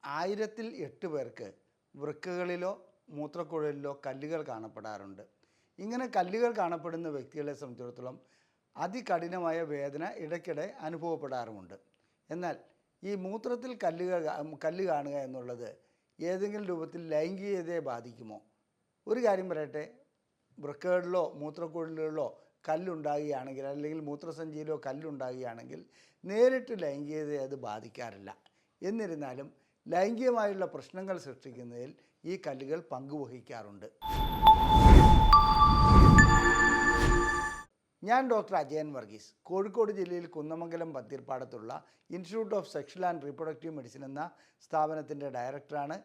1000-8 പേർക്ക് വൃക്കകളിലോ മൂത്രക്കുഴലിലോ കല്ലുകൾ കാണപ്പെടാറുണ്ട്. ഇങ്ങനെ കല്ലുകൾ കാണപ്പെടുന്ന വ്യക്തികളെ സംബന്ധിച്ചിടത്തോളം അതികഠിനമായ വേദന ഇടയ്ക്കിടെ അനുഭവപ്പെടാറുമുണ്ട്. എന്നാൽ ഈ മൂത്രത്തിൽ കല്ല് കാണുക എന്നുള്ളത് ഏതെങ്കിലും രൂപത്തിൽ ലൈംഗികതയെ ബാധിക്കുമോ? ഒരു കാര്യം പറയട്ടെ, വൃക്കകളിലോ മൂത്രക്കുഴലുകളിലോ കല്ലുണ്ടാകുകയാണെങ്കിൽ, അല്ലെങ്കിൽ മൂത്രസഞ്ചിയിലോ കല്ലുണ്ടാകുകയാണെങ്കിൽ നേരിട്ട് ലൈംഗികതയെ അത് ബാധിക്കാറില്ല. എന്നിരുന്നാലും ലൈംഗികമായുള്ള പ്രശ്നങ്ങൾ സൃഷ്ടിക്കുന്നതിൽ ഈ കല്ലുകൾ പങ്കുവഹിക്കാറുണ്ട്. ഞാൻ ഡോക്ടർ അജയൻ വർഗീസ്, കോഴിക്കോട് ജില്ലയിൽ കുന്നമംഗലം പത്തിരിപ്പാടത്തുള്ള institute of sexual and reproductive medicine എന്ന സ്ഥാപനത്തിൻ്റെ ഡയറക്ടറാണ്.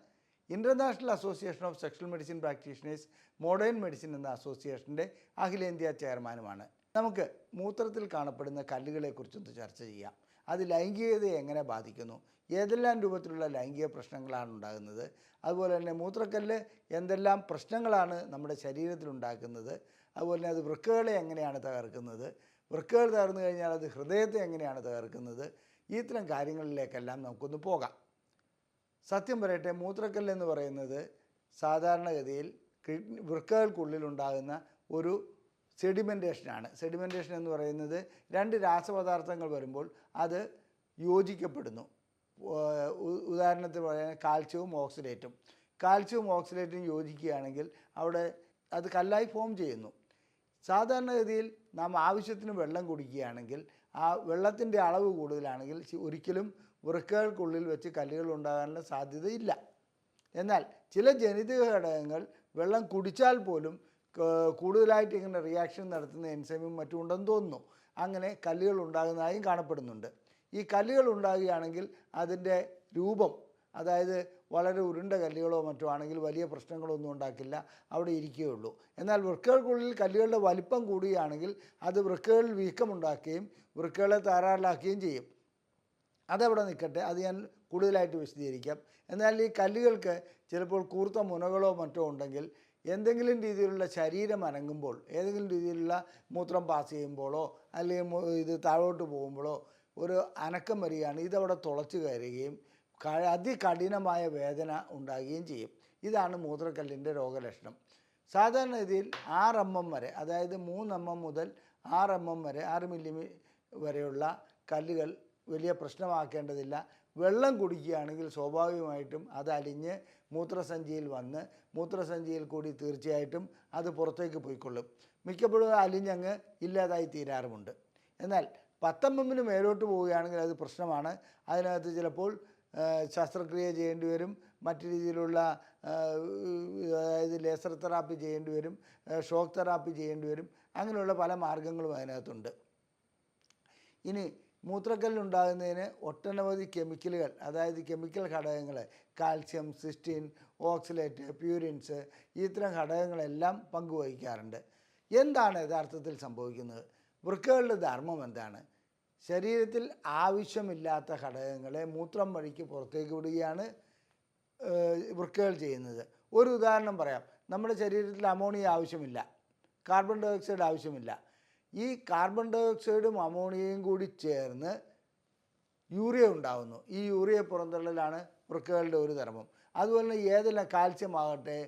International association of sexual medicine practitioners modern medicine എന്ന അസോസിയേഷൻ്റെ അഖിലേന്ത്യാ ചെയർമാനുമാണ്. നമുക്ക് മൂത്രത്തിൽ കാണപ്പെടുന്ന കല്ലുകളെക്കുറിച്ചൊന്ന് ചർച്ച ചെയ്യാം. അത് ലൈംഗികതയെ എങ്ങനെ ബാധിക്കുന്നു, ഏതെല്ലാം രൂപത്തിലുള്ള ലൈംഗിക പ്രശ്നങ്ങളാണ് ഉണ്ടാകുന്നത്, അതുപോലെ തന്നെ മൂത്രക്കല്ല് എന്തെല്ലാം പ്രശ്നങ്ങളാണ് നമ്മുടെ ശരീരത്തിലുണ്ടാക്കുന്നത്, അതുപോലെ തന്നെ അത് വൃക്കകളെ എങ്ങനെയാണ് തകർക്കുന്നത്, വൃക്കകൾ തകർന്നു കഴിഞ്ഞാൽ അത് ഹൃദയത്തെ എങ്ങനെയാണ് തകർക്കുന്നത്, ഇത്തരം കാര്യങ്ങളിലേക്കെല്ലാം നമുക്കൊന്ന് പോകാം. സത്യം പറയട്ടെ, മൂത്രക്കല്ല് എന്ന് പറയുന്നത് സാധാരണഗതിയിൽ വൃക്കകൾക്കുള്ളിലുണ്ടാകുന്ന ഒരു സെഡിമെൻറ്റേഷനാണ്. സെഡിമെൻറ്റേഷൻ എന്ന് പറയുന്നത് രണ്ട് രാസപദാർത്ഥങ്ങൾ വരുമ്പോൾ അത് യോജിക്കപ്പെടുന്നു. ഉദാഹരണത്തിന് പറയാൻ കാൽസ്യവും ഓക്സിലേറ്റും. കാൽസ്യവും ഓക്സിലേറ്റും യോജിക്കുകയാണെങ്കിൽ അവിടെ അത് കല്ലായി ഫോം ചെയ്യുന്നു. സാധാരണഗതിയിൽ നാം ആവശ്യത്തിന് വെള്ളം കുടിക്കുകയാണെങ്കിൽ ആ വെള്ളത്തിൻ്റെ അളവ് കൂടുതലാണെങ്കിൽ ഒരിക്കലും വൃക്കകൾക്കുള്ളിൽ വെച്ച് കല്ലുകൾ ഉണ്ടാകാനുള്ള സാധ്യതയില്ല. എന്നാൽ ചില ജനിതക ഘടകങ്ങൾ വെള്ളം കുടിച്ചാൽ പോലും കൂടുതലായിട്ട് ഇങ്ങനെ റിയാക്ഷൻ നടത്തുന്ന എൻസൈമും മറ്റും ഉണ്ടെന്ന് തോന്നുന്നു. അങ്ങനെ കല്ലുകൾ ഉണ്ടാകുന്നതായും കാണപ്പെടുന്നുണ്ട്. ഈ കല്ലുകൾ ഉണ്ടാകുകയാണെങ്കിൽ അതിൻ്റെ രൂപം, അതായത് വളരെ ഉരുണ്ട കല്ലുകളോ മറ്റോ ആണെങ്കിൽ വലിയ പ്രശ്നങ്ങളൊന്നും ഉണ്ടാക്കില്ല, അവിടെ ഇരിക്കുകയുള്ളൂ. എന്നാൽ വൃക്കകൾക്കുള്ളിൽ കല്ലുകളുടെ വലിപ്പം കൂടുകയാണെങ്കിൽ അത് വൃക്കകളിൽ വീക്കമുണ്ടാക്കുകയും വൃക്കകളെ തകരാറിലാക്കുകയും ചെയ്യും. അതവിടെ നിൽക്കട്ടെ, അത് ഞാൻ കൂടുതലായിട്ട് വിശദീകരിക്കാം. എന്നാൽ ഈ കല്ലുകൾക്ക് ചിലപ്പോൾ കൂർത്ത മുനകളോ മറ്റോ ഉണ്ടെങ്കിൽ എന്തെങ്കിലും രീതിയിലുള്ള ശരീരം അനങ്ങുമ്പോൾ, ഏതെങ്കിലും രീതിയിലുള്ള മൂത്രം പാസ് ചെയ്യുമ്പോഴോ അല്ലെങ്കിൽ ഇത് താഴോട്ട് പോകുമ്പോഴോ ഒരു അനക്കം വരികയാണ്, ഇതവിടെ തുളച്ച് കയറുകയും അതികഠിനമായ വേദന ഉണ്ടാകുകയും ചെയ്യും. ഇതാണ് മൂത്രക്കല്ലിൻ്റെ രോഗലക്ഷണം. സാധാരണഗതിയിൽ 6 mm വരെ, അതായത് 3 mm മുതൽ 6 mm വരെ, 6 മില്ലി വരെയുള്ള കല്ലുകൾ വലിയ പ്രശ്നമാക്കേണ്ടതില്ല. വെള്ളം കുടിക്കുകയാണെങ്കിൽ സ്വാഭാവികമായിട്ടും അത് അലിഞ്ഞ് മൂത്രസഞ്ചിയിൽ വന്ന് മൂത്രസഞ്ചിയിൽ കൂടി തീർച്ചയായിട്ടും അത് പുറത്തേക്ക് പോയിക്കൊള്ളും. മിക്കപ്പോഴും അലിഞ്ഞങ്ങ് ഇല്ലാതായി തീരാറുമുണ്ട്. എന്നാൽ 10 mm മേലോട്ട് പോവുകയാണെങ്കിൽ അത് പ്രശ്നമാണ്. അതിനകത്ത് ചിലപ്പോൾ ശസ്ത്രക്രിയ ചെയ്യേണ്ടി വരും, മറ്റു രീതിയിലുള്ള അതായത് ലേസർ തെറാപ്പി ചെയ്യേണ്ടി വരും, ഷോക്ക് തെറാപ്പി ചെയ്യേണ്ടി വരും. അങ്ങനെയുള്ള പല മാർഗങ്ങളും അതിനകത്തുണ്ട്. ഇനി മൂത്രക്കല്ലുണ്ടാകുന്നതിന് ഒട്ടനവധി കെമിക്കലുകൾ, അതായത് കെമിക്കൽ ഘടകങ്ങൾ, കാൽസ്യം, സിസ്റ്റീൻ, ഓക്സലേറ്റ്, പ്യൂരിൻസ്, ഇത്തരം ഘടകങ്ങളെല്ലാം പങ്കുവഹിക്കാറുണ്ട്. എന്താണ് യഥാർത്ഥത്തിൽ സംഭവിക്കുന്നത്? വൃക്കകളുടെ ധർമ്മം എന്താണ്? ശരീരത്തിൽ ആവശ്യമില്ലാത്ത ഘടകങ്ങളെ മൂത്രം വഴിക്ക് പുറത്തേക്ക് വിടുകയാണ് വൃക്കകൾ ചെയ്യുന്നത്. ഒരു ഉദാഹരണം പറയാം. നമ്മുടെ ശരീരത്തിൽ അമോണിയ ആവശ്യമില്ല, കാർബൺ ഡൈ ഓക്സൈഡ് ആവശ്യമില്ല. ഈ കാർബൺ ഡൈ ഓക്സൈഡും അമോണിയയും കൂടി ചേർന്ന് യൂറിയ ഉണ്ടാകുന്നു. ഈ യൂറിയ പുറന്തള്ളലാണ് വൃക്കകളുടെ ഒരു ധർമ്മം. അതുപോലെ തന്നെ ഏതെല്ലാം കാൽസ്യം ആകട്ടെ,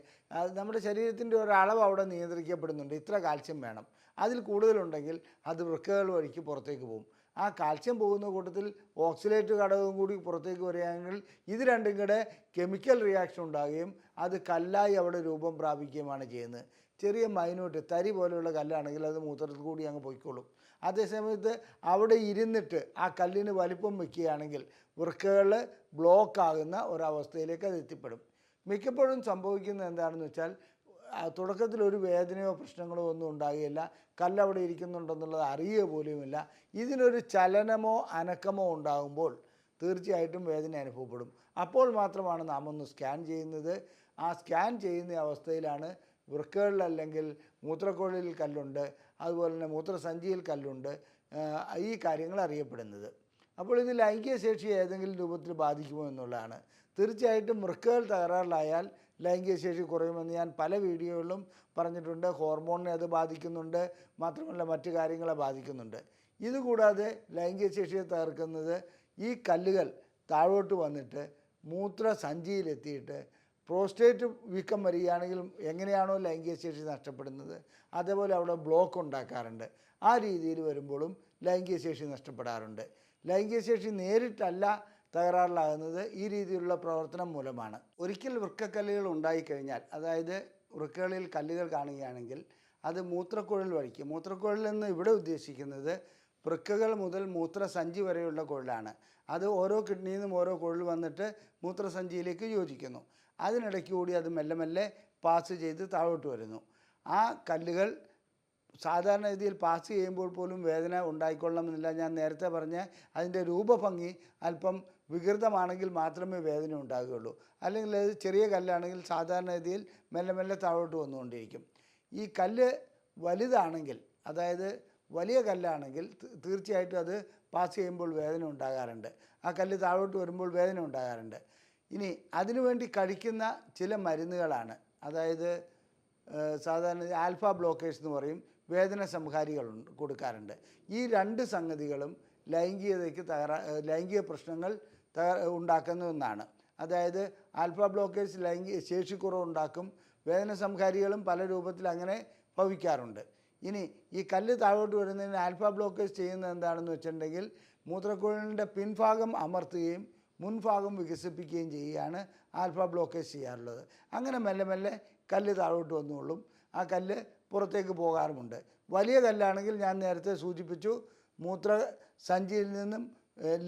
നമ്മുടെ ശരീരത്തിൻ്റെ ഒരളവ് അവിടെ നിയന്ത്രിക്കപ്പെടുന്നുണ്ട്. ഇത്ര കാൽസ്യം വേണം, അതിൽ കൂടുതലുണ്ടെങ്കിൽ അത് വൃക്കകൾ വഴിക്ക് പുറത്തേക്ക് പോകും. ആ കാൽസ്യം പോകുന്ന കൂട്ടത്തിൽ ഓക്സിലേറ്റ് ഘടകവും കൂടി പുറത്തേക്ക് വരികയാണെങ്കിൽ ഇത് രണ്ടും കൂടെ കെമിക്കൽ റിയാക്ഷൻ ഉണ്ടാകുകയും അത് കല്ലായി അവിടെ രൂപം പ്രാപിക്കുകയുമാണ് ചെയ്യുന്നത്. ചെറിയ മൈന്യൂട്ട് തരി പോലെയുള്ള കല്ലാണെങ്കിൽ അത് മൂത്രത്തിൽ കൂടി അങ്ങ് പോയിക്കോളും. അതേസമയത്ത് അവിടെ ഇരുന്നിട്ട് ആ കല്ലിന് വലിപ്പം വയ്ക്കുകയാണെങ്കിൽ വൃക്കകൾ ബ്ലോക്കാകുന്ന ഒരവസ്ഥയിലേക്ക് അത് എത്തിപ്പെടും. മിക്കപ്പോഴും സംഭവിക്കുന്നത് എന്താണെന്ന് വെച്ചാൽ തുടക്കത്തിൽ ഒരു വേദനയോ പ്രശ്നങ്ങളോ ഒന്നും ഉണ്ടാകുകയില്ല, കല്ലവിടെ ഇരിക്കുന്നുണ്ടെന്നുള്ളത് അറിയുക പോലുമില്ല. ഇതിനൊരു ചലനമോ അനക്കമോ ഉണ്ടാകുമ്പോൾ തീർച്ചയായിട്ടും വേദന അനുഭവപ്പെടും. അപ്പോൾ മാത്രമാണ് നാം ഒന്ന് സ്കാൻ ചെയ്യുന്നത്. ആ സ്കാൻ ചെയ്യുന്ന അവസ്ഥയിലാണ് വൃക്കകളിലല്ലെങ്കിൽ മൂത്രക്കുഴലിൽ കല്ലുണ്ട്, അതുപോലെ തന്നെ മൂത്രസഞ്ചിയിൽ കല്ലുണ്ട്, ഈ കാര്യങ്ങൾ അറിയപ്പെടുന്നത്. അപ്പോൾ ഇത് ലൈംഗിക ശേഷി ഏതെങ്കിലും രൂപത്തിൽ ബാധിക്കുമോ എന്നുള്ളതാണ്. തീർച്ചയായിട്ടും വൃക്കകൾ തകരാറിലായാൽ ലൈംഗിക ശേഷി കുറയുമെന്ന് ഞാൻ പല വീഡിയോകളിലും പറഞ്ഞിട്ടുണ്ട്. ഹോർമോണിനെ അത് ബാധിക്കുന്നുണ്ട്, മാത്രമല്ല മറ്റു കാര്യങ്ങളെ ബാധിക്കുന്നുണ്ട്. ഇതുകൂടാതെ ലൈംഗിക ശേഷിയെ തകർക്കുന്നത് ഈ കല്ലുകൾ താഴോട്ട് വന്നിട്ട് മൂത്രസഞ്ചിയിലെത്തിയിട്ട് പ്രോസ്റ്റേറ്റ് വീക്കം വരികയാണെങ്കിൽ എങ്ങനെയാണോ ലൈംഗിക ശേഷി നഷ്ടപ്പെടുന്നത് അതേപോലെ അവിടെ ബ്ലോക്ക് ഉണ്ടാക്കാറുണ്ട്. ആ രീതിയിൽ വരുമ്പോഴും ലൈംഗിക ശേഷി നഷ്ടപ്പെടാറുണ്ട്. ലൈംഗിക ശേഷി നേരിട്ടല്ല തകരാറിലാകുന്നത് ഈ രീതിയിലുള്ള പ്രവർത്തനം മൂലമാണ്. ഒരിക്കൽ വൃക്കക്കല്ലുകൾ ഉണ്ടായിക്കഴിഞ്ഞാൽ, അതായത് വൃക്കകളിൽ കല്ലുകൾ കാണുകയാണെങ്കിൽ അത് മൂത്രക്കുഴൽ വഴിക്ക്, മൂത്രക്കുഴൽ എന്ന് ഇവിടെ ഉദ്ദേശിക്കുന്നത് വൃക്കകൾ മുതൽ മൂത്രസഞ്ചി വരെയുള്ള കുഴലാണ്. അത് ഓരോ കിഡ്നിയിൽ നിന്നും ഓരോ കുഴൽ വന്നിട്ട് മൂത്രസഞ്ചിയിലേക്ക് യോജിക്കുന്നു. അതിനിടയ്ക്ക് കൂടി അത് മെല്ലെ മെല്ലെ പാസ് ചെയ്ത് താഴോട്ട് വരുന്നു. ആ കല്ലുകൾ സാധാരണ രീതിയിൽ പാസ് ചെയ്യുമ്പോൾ പോലും വേദന ഉണ്ടായിക്കൊള്ളണമെന്നില്ല. ഞാൻ നേരത്തെ പറഞ്ഞ അതിൻ്റെ രൂപഭംഗി അല്പം വികൃതമാണെങ്കിൽ മാത്രമേ വേദന ഉണ്ടാകുകയുള്ളൂ. അല്ലെങ്കിൽ അത് ചെറിയ കല്ലാണെങ്കിൽ സാധാരണ രീതിയിൽ മെല്ലെ മെല്ലെ താഴോട്ട് വന്നുകൊണ്ടിരിക്കും. ഈ കല്ല് വലുതാണെങ്കിൽ, അതായത് വലിയ കല്ലാണെങ്കിൽ തീർച്ചയായിട്ടും അത് പാസ് ചെയ്യുമ്പോൾ വേദന ഉണ്ടാകാറുണ്ട്. ആ കല്ല് താഴോട്ട് വരുമ്പോൾ വേദന ഉണ്ടാകാറുണ്ട്. ഇനി അതിനുവേണ്ടി കഴിക്കുന്ന ചില മരുന്നുകളാണ്, അതായത് സാധാരണ ആൽഫ ബ്ലോക്കേഴ്സ് എന്ന് പറയും, വേദന സംഹാരികൾ കൊടുക്കാറുണ്ട്. ഈ രണ്ട് സംഗതികളും ലൈംഗിക പ്രശ്നങ്ങൾ ഉണ്ടാക്കുന്ന ഒന്നാണ്. അതായത് ആൽഫ ബ്ലോക്കേഴ്സ് ലൈംഗിക ശേഷിക്കുറവ് ഉണ്ടാക്കും, വേദന സംഹാരികളും പല രൂപത്തിൽ അങ്ങനെ ഭവിക്കാറുണ്ട്. ഇനി ഈ കല്ല് താഴോട്ട് വരുന്നതിന് ആൽഫ ബ്ലോക്കേഴ്സ് ചെയ്യുന്നത് എന്താണെന്ന് വെച്ചിട്ടുണ്ടെങ്കിൽ മൂത്രക്കുഴലിൻ്റെ പിൻഭാഗം അമർത്തുകയും മുൻഭാഗം വികസിപ്പിക്കുകയും ചെയ്യുകയാണ് ആൽഫ ബ്ലോക്കേഴ്സ് ചെയ്യാറുള്ളത്. അങ്ങനെ മെല്ലെ മെല്ലെ കല്ല് താഴോട്ട് വന്നുകൊള്ളും. ആ കല്ല് പുറത്തേക്ക് പോകാറുമുണ്ട്. വലിയ കല്ലാണെങ്കിൽ ഞാൻ നേരത്തെ സൂചിപ്പിച്ചു, മൂത്രസഞ്ചിയിൽ നിന്നും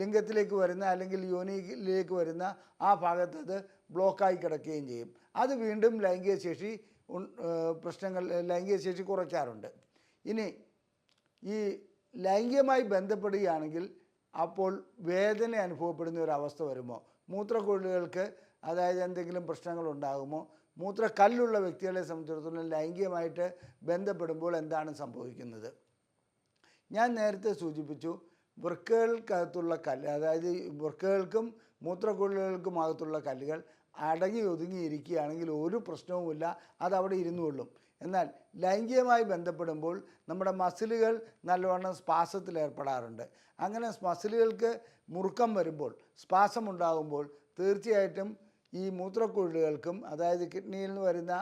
ലിംഗത്തിലേക്ക് വരുന്ന അല്ലെങ്കിൽ യോനിയിലേക്ക് വരുന്ന ആ ഭാഗത്ത് അത് ബ്ലോക്കായി കിടക്കുകയും ചെയ്യും. അത് വീണ്ടും ലൈംഗിക ശേഷി കുറയ്ക്കാറുണ്ട്. ഇനി ഈ ലൈംഗികമായി ബന്ധപ്പെടുകയാണെങ്കിൽ അപ്പോൾ വേദന അനുഭവപ്പെടുന്ന ഒരു അവസ്ഥ വരുമോ? മൂത്രക്കുഴലുകൾക്ക് അതായത് എന്തെങ്കിലും പ്രശ്നങ്ങൾ ഉണ്ടാകുമോ? മൂത്രക്കല്ലുള്ള വ്യക്തികളെ സംബന്ധിച്ചിടത്തോളം ലൈംഗികമായിട്ട് ബന്ധപ്പെടുമ്പോൾ എന്താണ് സംഭവിക്കുന്നത്? ഞാൻ നേരത്തെ സൂചിപ്പിച്ചു, വൃക്കകൾക്കകത്തുള്ള കല്ല്, അതായത് വൃക്കകൾക്കും മൂത്രക്കുഴലുകൾക്കുമകത്തുള്ള കല്ലുകൾ അടങ്ങി ഒതുങ്ങിയിരിക്കുകയാണെങ്കിൽ ഒരു പ്രശ്നവുമില്ല, അതവിടെ ഇരുന്നുകൊള്ളും. എന്നാൽ ലൈംഗികമായി ബന്ധപ്പെടുമ്പോൾ നമ്മുടെ മസിലുകൾ നല്ലവണ്ണം സ്പാസത്തിൽ ഏർപ്പെടാറുണ്ട്. അങ്ങനെ മസിലുകൾക്ക് മുറുക്കം വരുമ്പോൾ, സ്പാസം ഉണ്ടാകുമ്പോൾ തീർച്ചയായിട്ടും ഈ മൂത്രക്കുഴലുകൾക്കും, അതായത് കിഡ്നിയിൽ നിന്ന് വരുന്ന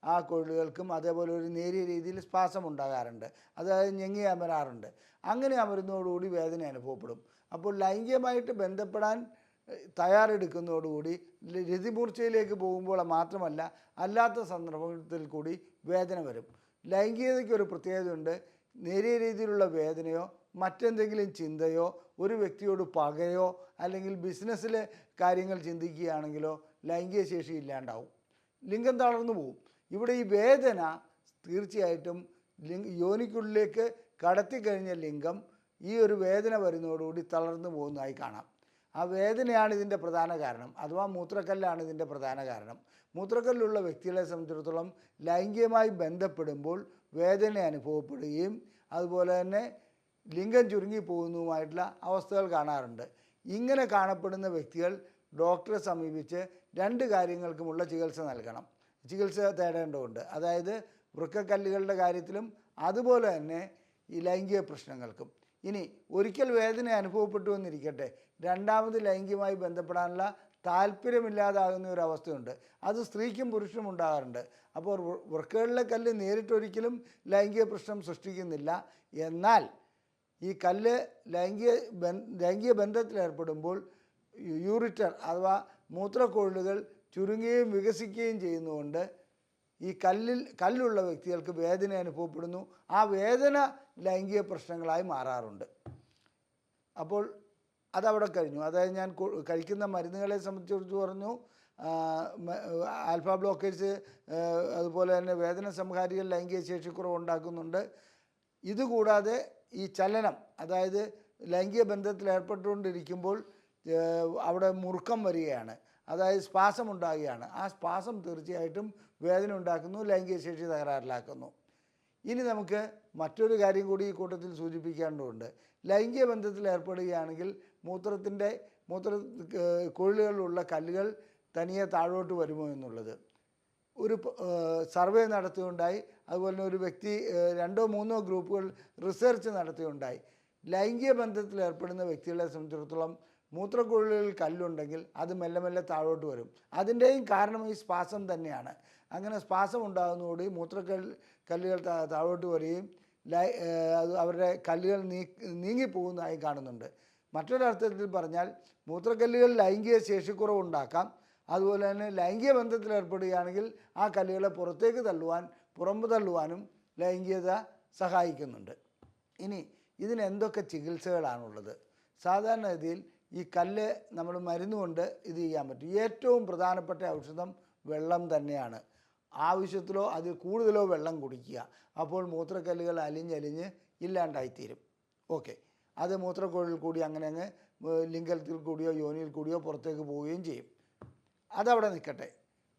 ആ കുഴലുകൾക്കും അതേപോലെ ഒരു നേരിയ രീതിയിൽ സ്പാസം ഉണ്ടാകാറുണ്ട്, അതായത് ഞെങ്ങി അമരാറുണ്ട്. അങ്ങനെ അമരുന്നതോടുകൂടി വേദന അനുഭവപ്പെടും. അപ്പോൾ ലൈംഗികമായിട്ട് ബന്ധപ്പെടാൻ തയ്യാറെടുക്കുന്നതോടുകൂടി രതിമൂർച്ചയിലേക്ക് പോകുമ്പോൾ മാത്രമല്ല, അല്ലാത്ത സന്ദർഭത്തിൽ കൂടി വേദന വരും. ലൈംഗികതയ്ക്ക് ഒരു പ്രത്യേകതയുണ്ട്. നേരിയ രീതിയിലുള്ള വേദനയോ മറ്റെന്തെങ്കിലും ചിന്തയോ ഒരു വ്യക്തിയോട് പകയോ അല്ലെങ്കിൽ ബിസിനസ്സിലെ കാര്യങ്ങൾ ചിന്തിക്കുകയാണെങ്കിലോ ലൈംഗിക ശേഷി ഇല്ലാണ്ടാവും, ലിംഗം തളർന്നു പോകും. ഇവിടെ ഈ വേദന തീർച്ചയായിട്ടും യോനിക്കുള്ളിലേക്ക് കടത്തിക്കഴിഞ്ഞ ലിംഗം ഈ ഒരു വേദന വരുന്നതോടുകൂടി തളർന്നു പോകുന്നതായി കാണാം. ആ വേദനയാണ് ഇതിൻ്റെ പ്രധാന കാരണം, അഥവാ മൂത്രക്കല്ലാണ് ഇതിൻ്റെ പ്രധാന കാരണം. മൂത്രക്കല്ലുള്ള വ്യക്തികളെ സംബന്ധിച്ചിടത്തോളം ലൈംഗികമായി ബന്ധപ്പെടുമ്പോൾ വേദന അനുഭവപ്പെടുകയും അതുപോലെ തന്നെ ലിംഗം ചുരുങ്ങിപ്പോകുന്നതുമായിട്ടുള്ള അവസ്ഥകൾ കാണാറുണ്ട്. ഇങ്ങനെ കാണപ്പെടുന്ന വ്യക്തികൾ ഡോക്ടറെ സമീപിച്ച് രണ്ട് കാര്യങ്ങൾക്കുമുള്ള ചികിത്സ തേടേണ്ടതുണ്ട്. അതായത് വൃക്കക്കല്ലുകളുടെ കാര്യത്തിലും അതുപോലെ തന്നെ ഈ ലൈംഗിക പ്രശ്നങ്ങൾക്കും. ഇനി ഒരിക്കൽ വേദന അനുഭവപ്പെട്ടു എന്നിരിക്കട്ടെ, രണ്ടാമത് ലൈംഗികമായി ബന്ധപ്പെടാനുള്ള താല്പര്യമില്ലാതാകുന്ന ഒരു അവസ്ഥയുണ്ട്. അത് സ്ത്രീക്കും പുരുഷനും ഉണ്ടാകാറുണ്ട്. അപ്പോൾ വൃക്കകളിലെ കല്ല് നേരിട്ടൊരിക്കലും ലൈംഗിക പ്രശ്നം സൃഷ്ടിക്കുന്നില്ല. എന്നാൽ ഈ കല്ല് ലൈംഗിക ബന്ധത്തിലേർപ്പെടുമ്പോൾ യൂറിറ്റർ അഥവാ മൂത്രക്കുഴലുകൾ ചുരുങ്ങുകയും വികസിക്കുകയും ചെയ്യുന്നതുകൊണ്ട് ഈ കല്ലുള്ള വ്യക്തികൾക്ക് വേദന അനുഭവപ്പെടുന്നു. ആ വേദന ലൈംഗിക പ്രശ്നങ്ങളായി മാറാറുണ്ട്. അപ്പോൾ അതവിടെ കഴിഞ്ഞു. അതായത് ഞാൻ കഴിക്കുന്ന മരുന്നുകളെ സംബന്ധിച്ച് പറഞ്ഞു, ആൽഫ ബ്ലോക്കേഴ്സ് അതുപോലെ തന്നെ വേദന സംഹാരികൾ ലൈംഗിക ശേഷിക്കുറവ് ഉണ്ടാക്കുന്നുണ്ട്. ഇതുകൂടാതെ ഈ ചലനം, അതായത് ലൈംഗിക ബന്ധത്തിൽ ഏർപ്പെട്ടുകൊണ്ടിരിക്കുമ്പോൾ അവിടെ മുറുക്കം വരികയാണ്, അതായത് സ്പാസം ഉണ്ടാകുകയാണ്. ആ സ്പാസം തീർച്ചയായിട്ടും വേദന ഉണ്ടാക്കുന്നു, ലൈംഗിക ശേഷി തകരാറിലാക്കുന്നു. ഇനി നമുക്ക് മറ്റൊരു കാര്യം കൂടി ഈ കൂട്ടത്തിൽ സൂചിപ്പിക്കേണ്ടതുണ്ട്. ലൈംഗിക ബന്ധത്തിൽ ഏർപ്പെടുകയാണെങ്കിൽ കുഴലുകളിലുള്ള കല്ലുകൾ തനിയെ താഴോട്ട് വരുമോ എന്നുള്ളത് ഒരു സർവേ നടത്തുകയുണ്ടായി. അതുപോലെ തന്നെ ഒരു വ്യക്തി 2-3 ഗ്രൂപ്പുകൾ റിസർച്ച് നടത്തുകയുണ്ടായി. ലൈംഗിക ബന്ധത്തിൽ ഏർപ്പെടുന്ന വ്യക്തികളെ സംബന്ധിച്ചിടത്തോളം മൂത്രക്കുഴലുകളിൽ കല്ലുണ്ടെങ്കിൽ അത് മെല്ലെ മെല്ലെ താഴോട്ട് വരും. അതിൻ്റെയും കാരണം ഈ സ്പാസം തന്നെയാണ്. അങ്ങനെ സ്പാസം ഉണ്ടാകുന്നതോടെ കല്ലുകൾ താഴോട്ട് വരികയും അത് അവരുടെ കല്ലുകൾ നീങ്ങിപ്പോകുന്നതായി കാണുന്നുണ്ട്. മറ്റൊരർത്ഥത്തിൽ പറഞ്ഞാൽ മൂത്രക്കല്ലുകൾ ലൈംഗിക ശേഷിക്കുറവുണ്ടാക്കാം. അതുപോലെ തന്നെ ലൈംഗിക ബന്ധത്തിൽ ഏർപ്പെടുകയാണെങ്കിൽ ആ കല്ലുകളെ പുറത്തേക്ക് പുറമ്പ് തള്ളുവാനും ലൈംഗികത സഹായിക്കുന്നുണ്ട്. ഇനി ഇതിന് എന്തൊക്കെ ചികിത്സകളാണുള്ളത്? സാധാരണഗതിയിൽ ഈ കല്ല് നമ്മൾ മരുന്നുകൊണ്ട് ഇത് ചെയ്യാൻ പറ്റും. ഏറ്റവും പ്രധാനപ്പെട്ട ഔഷധം വെള്ളം തന്നെയാണ്. ആവശ്യത്തിലോ അതിൽ കൂടുതലോ വെള്ളം കുടിക്കുക. അപ്പോൾ മൂത്രക്കല്ലുകൾ അലിഞ്ഞലിഞ്ഞ് ഇല്ലാണ്ടായിത്തീരും. ഓക്കെ, അത് മൂത്രക്കുഴലിൽ കൂടി അങ്ങനെ ലിംഗത്തിൽ കൂടിയോ യോനിയിൽ കൂടിയോ പുറത്തേക്ക് പോവുകയും ചെയ്യും. അതവിടെ നിൽക്കട്ടെ.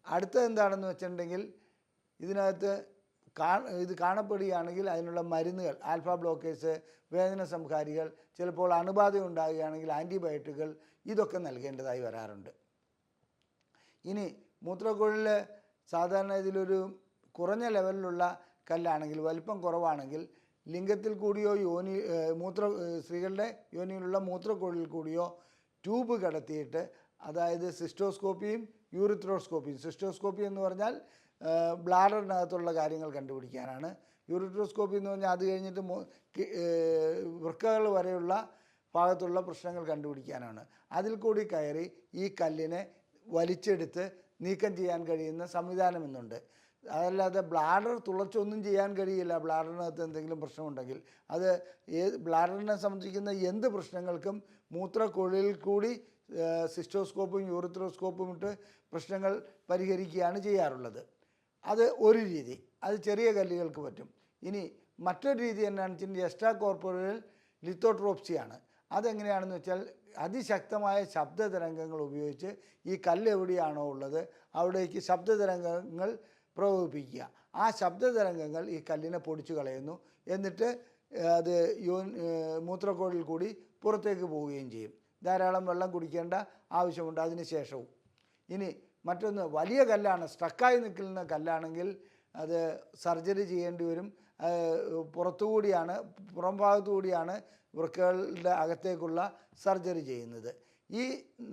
അടുത്തത് എന്താണെന്ന് വെച്ചിട്ടുണ്ടെങ്കിൽ, ഇതിനകത്ത് ഇത് കാണപ്പെടുകയാണെങ്കിൽ അതിനുള്ള മരുന്നുകൾ, ആൽഫ ബ്ലോക്കേഴ്സ്, വേദന സംഹാരികൾ, ചിലപ്പോൾ അണുബാധ ഉണ്ടാകുകയാണെങ്കിൽ ആൻറ്റിബയോട്ടിക്കുകൾ, ഇതൊക്കെ നൽകേണ്ടതായി വരാറുണ്ട്. ഇനി മൂത്രക്കുഴലിൽ സാധാരണ ഇതിലൊരു കുറഞ്ഞ ലെവലിലുള്ള കല്ലാണെങ്കിൽ, വലിപ്പം കുറവാണെങ്കിൽ, ലിംഗത്തിൽ കൂടിയോ സ്ത്രീകളുടെ യോനിയിലുള്ള മൂത്രക്കുഴലിൽ കൂടിയോ ട്യൂബ് കടത്തിയിട്ട്, അതായത് സിസ്റ്റോസ്കോപ്പിയും യൂറിത്രോസ്കോപ്പിയും. സിസ്റ്റോസ്കോപ്പി എന്ന് പറഞ്ഞാൽ ബ്ലാഡറിനകത്തുള്ള കാര്യങ്ങൾ കണ്ടുപിടിക്കാനാണ്. യൂറിത്രോസ്കോപ്പി എന്ന് പറഞ്ഞാൽ അത് കഴിഞ്ഞിട്ട് വൃക്കകൾ വരെയുള്ള ഭാഗത്തുള്ള പ്രശ്നങ്ങൾ കണ്ടുപിടിക്കാനാണ്. അതിൽ കൂടി കയറി ഈ കല്ലിനെ വലിച്ചെടുത്ത് നീക്കം ചെയ്യാൻ കഴിയുന്ന സംവിധാനം ഇന്നുണ്ട്. അതല്ലാതെ ബ്ലാഡർ തുളച്ചൊന്നും ചെയ്യാൻ കഴിയില്ല. ബ്ലാഡറിനകത്ത് എന്തെങ്കിലും പ്രശ്നമുണ്ടെങ്കിൽ അത് ബ്ലാഡറിനെ സംബന്ധിക്കുന്ന എന്ത് പ്രശ്നങ്ങൾക്കും മൂത്രക്കുഴലിൽ കൂടി സിസ്റ്റോസ്കോപ്പും യൂറിത്രോസ്കോപ്പും ഇട്ട് പ്രശ്നങ്ങൾ പരിഹരിക്കുകയാണ് ചെയ്യാറുള്ളത്. അത് ഒരു രീതി. അത് ചെറിയ കല്ലുകൾക്ക് പറ്റും. ഇനി മറ്റൊരു രീതി എന്നാണെന്ന് വെച്ചാൽ എക്സ്ട്രാ കോർപ്പോറൽ ലിത്തോട്രോപ്സിയാണ്. അതെങ്ങനെയാണെന്ന് വെച്ചാൽ അതിശക്തമായ ശബ്ദതരംഗങ്ങൾ ഉപയോഗിച്ച് ഈ കല്ല് എവിടെയാണോ ഉള്ളത് അവിടേക്ക് ശബ്ദതരംഗങ്ങൾ പ്രകോപിപ്പിക്കുക. ആ ശബ്ദതരംഗങ്ങൾ ഈ കല്ലിനെ പൊടിച്ചു കളയുന്നു. എന്നിട്ട് അത് മൂത്രക്കുഴലിൽ കൂടി പുറത്തേക്ക് പോവുകയും ചെയ്യും. ധാരാളം വെള്ളം കുടിക്കേണ്ട ആവശ്യമുണ്ട് അതിന് ശേഷവും. ഇനി മറ്റൊന്ന്, വലിയ കല്ലാണ്, സ്ട്രക്കായി നിൽക്കുന്ന കല്ലാണെങ്കിൽ അത് സർജറി ചെയ്യേണ്ടി വരും. പുറം ഭാഗത്തുകൂടിയാണ് വൃക്കകളുടെ അകത്തേക്കുള്ള സർജറി ചെയ്യുന്നത്. ഈ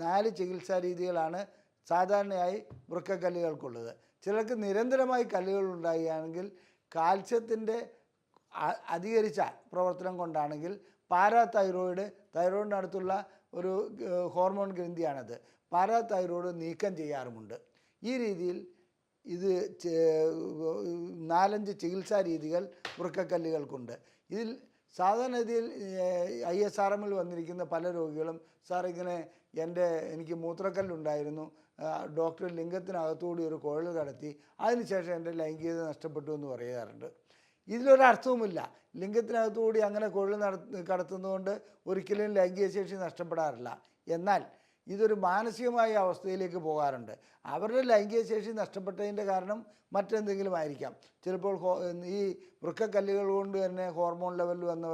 4 ചികിത്സാ രീതികളാണ് സാധാരണയായി വൃക്കക്കല്ലുകൾക്കുള്ളത്. ചിലർക്ക് നിരന്തരമായി കല്ലുകൾ ഉണ്ടാകുകയാണെങ്കിൽ കാൽസ്യത്തിൻ്റെ അധികരിച്ച പ്രവർത്തനം കൊണ്ടാണെങ്കിൽ തൈറോയിഡിനടുത്തുള്ള ഒരു ഹോർമോൺ ഗ്രന്ഥിയാണത്. പാരാതൈറോയ്ഡ് നീക്കം ചെയ്യാറുമുണ്ട്. ഈ രീതിയിൽ ഇത് 4-5 ചികിത്സാ രീതികൾ വൃക്കക്കല്ലുകൾക്കുണ്ട്. ഇതിൽ സാധാരണ രീതിയിൽ ISRMൽ വന്നിരിക്കുന്ന പല രോഗികളും, സാർ ഇങ്ങനെ എനിക്ക് മൂത്രക്കല്ലുണ്ടായിരുന്നു, ഡോക്ടർ ലിംഗത്തിനകത്തുകൂടി ഒരു കുഴൽ കടത്തി, അതിനുശേഷം എൻ്റെ ലൈംഗികത നഷ്ടപ്പെട്ടു എന്ന് പറയാറുണ്ട്. ഇതിലൊരർത്ഥവുമില്ല. ലിംഗത്തിനകത്തുകൂടി അങ്ങനെ കുഴൽ കടത്തുന്നതുകൊണ്ട് ഒരിക്കലും ലൈംഗിക ശേഷി നഷ്ടപ്പെടാറില്ല. എന്നാൽ ഇതൊരു മാനസികമായ അവസ്ഥയിലേക്ക് പോകാറുണ്ട്. അവരുടെ ലൈംഗിക ശേഷി നഷ്ടപ്പെട്ടതിൻ്റെ കാരണം മറ്റെന്തെങ്കിലും ആയിരിക്കാം. ചിലപ്പോൾ ഈ വൃക്കക്കല്ലുകൾ കൊണ്ട് തന്നെ ഹോർമോൺ ലെവലിൽ വന്ന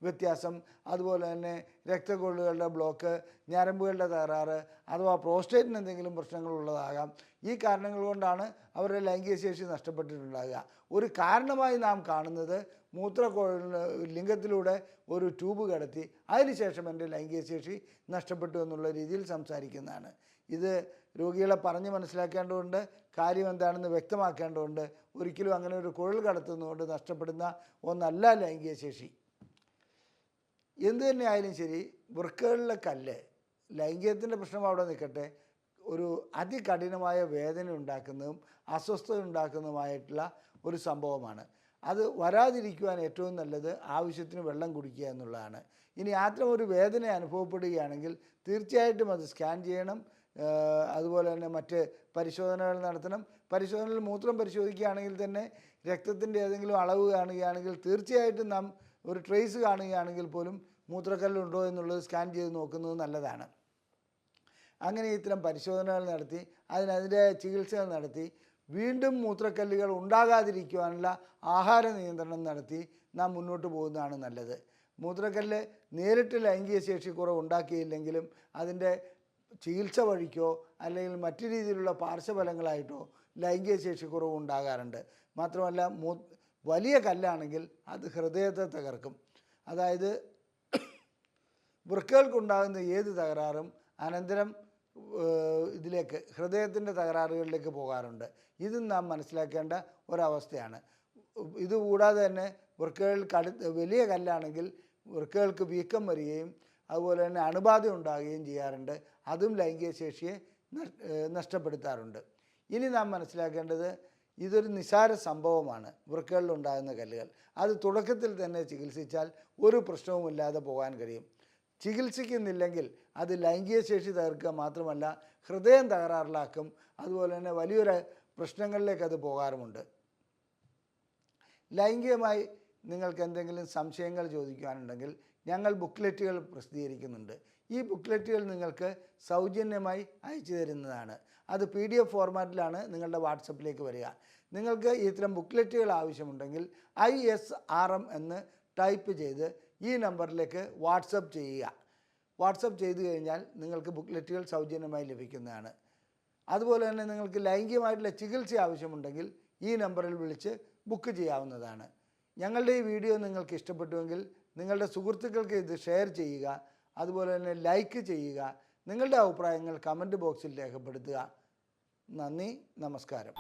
വ്യത്യാസം, അതുപോലെ തന്നെ രക്തക്കൊള്ളുകളുടെ ബ്ലോക്ക്, ഞരമ്പുകളുടെ തകരാറ്, അഥവാ പ്രോസ്റ്റേറ്റിന് എന്തെങ്കിലും പ്രശ്നങ്ങളുള്ളതാകാം. ഈ കാരണങ്ങൾ കൊണ്ടാണ് അവരുടെ ലൈംഗിക ശേഷി നഷ്ടപ്പെട്ടിട്ടുണ്ടാകുക. ഒരു കാരണമായി നാം കാണുന്നത് ലിംഗത്തിലൂടെ ഒരു ട്യൂബ് കടത്തി അതിനുശേഷം എൻ്റെ ലൈംഗിക ശേഷി നഷ്ടപ്പെട്ടു എന്നുള്ള രീതിയിൽ സംസാരിക്കുന്നതാണ്. ഇത് രോഗികളെ പറഞ്ഞ് മനസ്സിലാക്കേണ്ടതുണ്ട്, കാര്യം എന്താണെന്ന് വ്യക്തമാക്കേണ്ടതുണ്ട്. ഒരിക്കലും അങ്ങനെ ഒരു കുഴൽ കടത്തുന്നതുകൊണ്ട് നഷ്ടപ്പെടുന്ന ഒന്നല്ല ലൈംഗിക ശേഷി. എന്തു തന്നെ ആയാലും ശരി, വൃക്കകളിലെ കല്ല് ലൈംഗികത്തിൻ്റെ പ്രശ്നം അവിടെ നിൽക്കട്ടെ, ഒരു അതികഠിനമായ വേദന ഉണ്ടാക്കുന്നതും അസ്വസ്ഥത ഉണ്ടാക്കുന്നതുമായിട്ടുള്ള ഒരു സംഭവമാണ്. അത് വരാതിരിക്കുവാൻ ഏറ്റവും നല്ലത് ആവശ്യത്തിന് വെള്ളം കുടിക്കുക എന്നുള്ളതാണ്. ഇനി അത്തരം ഒരു വേദന അനുഭവപ്പെടുകയാണെങ്കിൽ തീർച്ചയായിട്ടും അത് സ്കാൻ ചെയ്യണം. അതുപോലെ തന്നെ മറ്റ് പരിശോധനകൾ നടത്തണം. പരിശോധനയിൽ മൂത്രം പരിശോധിക്കുകയാണെങ്കിൽ തന്നെ രക്തത്തിൻ്റെ ഏതെങ്കിലും അളവ് കാണുകയാണെങ്കിൽ തീർച്ചയായിട്ടും നാം ഒരു ട്രേസ് കാണുകയാണെങ്കിൽ പോലും മൂത്രക്കല്ലുണ്ടോ എന്നുള്ളത് സ്കാൻ ചെയ്ത് നോക്കുന്നത് നല്ലതാണ്. അങ്ങനെ ഇത്തരം പരിശോധനകൾ നടത്തി അതിൻ്റെ ചികിത്സകൾ നടത്തി വീണ്ടും മൂത്രക്കല്ലുകൾ ഉണ്ടാകാതിരിക്കുവാനുള്ള ആഹാര നിയന്ത്രണം നടത്തി നാം മുന്നോട്ട് പോകുന്നതാണ് നല്ലത്. മൂത്രക്കല്ല് നേരിട്ട് ലൈംഗിക ശേഷിക്കുറവ് ഉണ്ടാക്കിയില്ലെങ്കിലും അതിൻ്റെ ചികിത്സ വഴിക്കോ അല്ലെങ്കിൽ മറ്റു രീതിയിലുള്ള പാർശ്വഫലങ്ങളായിട്ടോ ലൈംഗിക ശേഷിക്കുറവ് ഉണ്ടാകാറുണ്ട്. മാത്രമല്ല വലിയ കല്ലാണെങ്കിൽ അത് ഹൃദയത്തെ തകർക്കും. അതായത് വൃക്കകൾക്കുണ്ടാകുന്ന ഏത് തകരാറും അനന്തരം ഇതിലേക്ക് ഹൃദയത്തിൻ്റെ തകരാറുകളിലേക്ക് പോകാറുണ്ട്. ഇതും നാം മനസ്സിലാക്കേണ്ട ഒരവസ്ഥയാണ്. ഇതുകൂടാതെ തന്നെ വൃക്കകൾ വലിയ കല്ലാണെങ്കിൽ വൃക്കകൾക്ക് വീക്കം വരികയും അതുപോലെ തന്നെ അണുബാധ ഉണ്ടാകുകയും ചെയ്യാറുണ്ട്. അതും ലൈംഗിക ശേഷിയെ നഷ്ടപ്പെടുത്താറുണ്ട്. ഇനി നാം മനസ്സിലാക്കേണ്ടത് ഇതൊരു നിസാര സംഭവമാണ്. വൃക്കകളിലുണ്ടാകുന്ന കല്ലുകൾ അത് തുടക്കത്തിൽ തന്നെ ചികിത്സിച്ചാൽ ഒരു പ്രശ്നവുമില്ലാതെ പോകാൻ കഴിയും. ചികിത്സിക്കുന്നില്ലെങ്കിൽ അത് ലൈംഗിക ശേഷി തകർക്കുക മാത്രമല്ല ഹൃദയം തകരാറിലാക്കും. അതുപോലെ തന്നെ വലിയൊരു പ്രശ്നങ്ങളിലേക്ക് അത് പോകാറുമുണ്ട്. ലൈംഗികമായി നിങ്ങൾക്ക് എന്തെങ്കിലും സംശയങ്ങൾ ചോദിക്കാനുണ്ടെങ്കിൽ ഞങ്ങൾ ബുക്ക്ലെറ്റുകൾ പ്രസിദ്ധീകരിക്കുന്നുണ്ട്. ഈ ബുക്ക്ലെറ്റുകൾ നിങ്ങൾക്ക് സൗജന്യമായി അയച്ചു തരുന്നതാണ്. അത് PDF ഫോർമാറ്റിലാണ് നിങ്ങളുടെ വാട്സപ്പിലേക്ക് വരിക. നിങ്ങൾക്ക് ഇത്തരം ബുക്ക്ലെറ്റുകൾ ആവശ്യമുണ്ടെങ്കിൽ ISRM എന്ന് ടൈപ്പ് ചെയ്ത് ഈ നമ്പറിലേക്ക് വാട്സപ്പ് ചെയ്യുക. വാട്സപ്പ് ചെയ്തു കഴിഞ്ഞാൽ നിങ്ങൾക്ക് ബുക്ക്ലെറ്റുകൾ സൗജന്യമായി ലഭിക്കുന്നതാണ്. അതുപോലെ തന്നെ നിങ്ങൾക്ക് ലൈംഗികമായിട്ടുള്ള ചികിത്സ ആവശ്യമുണ്ടെങ്കിൽ ഈ നമ്പറിൽ വിളിച്ച് ബുക്ക് ചെയ്യാവുന്നതാണ്. ഞങ്ങളുടെ ഈ വീഡിയോ നിങ്ങൾക്ക് ഇഷ്ടപ്പെട്ടുവെങ്കിൽ നിങ്ങളുടെ സുഹൃത്തുക്കൾക്ക് ഇത് ഷെയർ ചെയ്യുക. അതുപോലെ തന്നെ ലൈക്ക് ചെയ്യുക. നിങ്ങളുടെ അഭിപ്രായങ്ങൾ കമൻറ്റ് ബോക്സിൽ രേഖപ്പെടുത്തുക. നന്ദി, നമസ്കാരം.